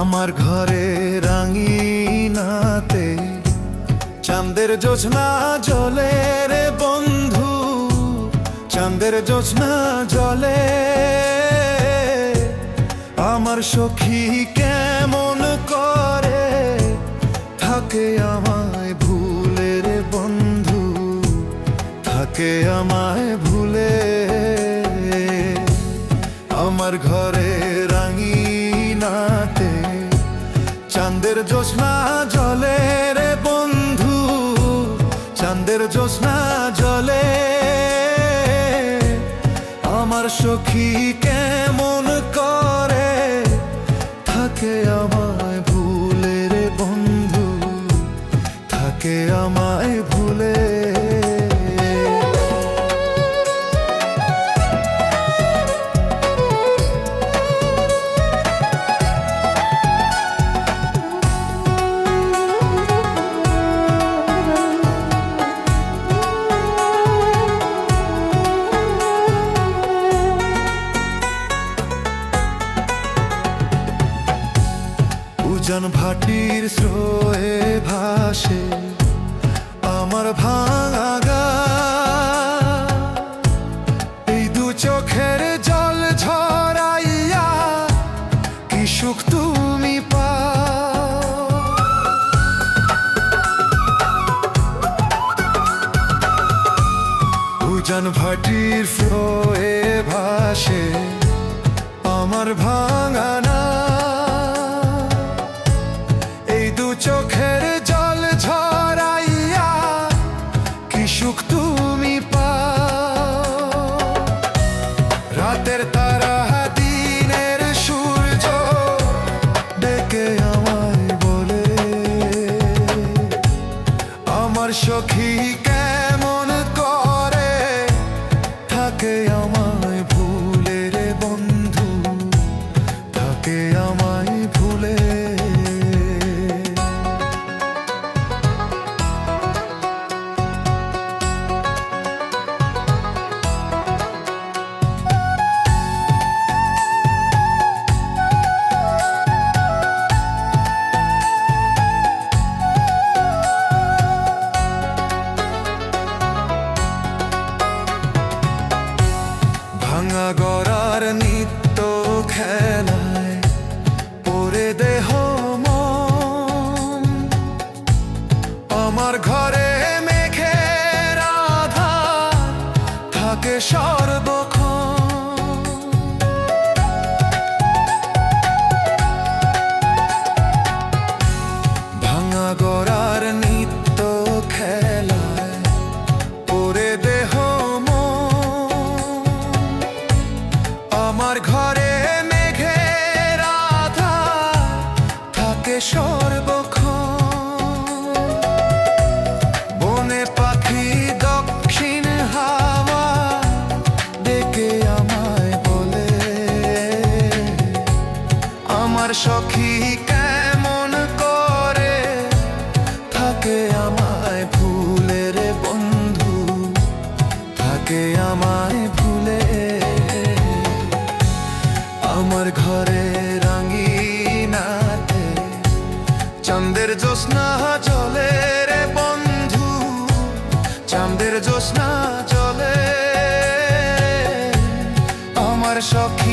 আমার ঘরে রাঙিনাতে চাঁদের জ্যোৎস্না জলে রে বন্ধু, চাঁদের জ্যোৎস্না জলে। আমার সখী কেমন করে থাকে আমায় ভুলে রে বন্ধু, থাকে আমায় ভুলে। আমার ঘরে রাঙিনাতে চাঁদের জ্যোৎস্না জলে রে বন্ধু, চাঁদের জ্যোৎস্না জলে। আমার সখী কেমন করে থাকে আমায় ভুলে রে বন্ধু, থাকে আমায় ভুলে। উজান ভাটির স্রোয়ে ভাসে আমার ভাঙা গা, এই দু চোখের জল ঝরাইয়া কি সুখ তুমি পাও। উজান ভাটির স্রোয়ে ভাসে আমার ভাঙা না, চোখের জল ঝরাইয়া কি সুখ তুমি পাও। রাতের তারা দিনের সূর্য ডেকে আমায় বলে, আমার সখী কেমন করে থাকে আমায় ভুলে রে বন্ধু, থাকে আমায় ভুলে। ভাঙা গড়ার নিত্য খেলায় পরে দেহ মন, আমার ঘরে মেঘের আধার থাকে সর্বক্ষণ। ভাঙা গড়ার নিত্য খেলায় পরে দেহ আমার ঘরে মেঘের আধার থাকে সর্বক্ষণ। বনে পাখি দক্ষিণ হাওয়া ডেকে আমায় বলে, আমার সখী কেমন করে থাকে আমায় ভুলে রে বন্ধু, থাকে আমায় ভুলে। আমার ঘরে রাঙিনাতে চাঁদের জ্যোৎস্না জলে রে বন্ধু, চাঁদের জ্যোৎস্না জলে। আমার সখী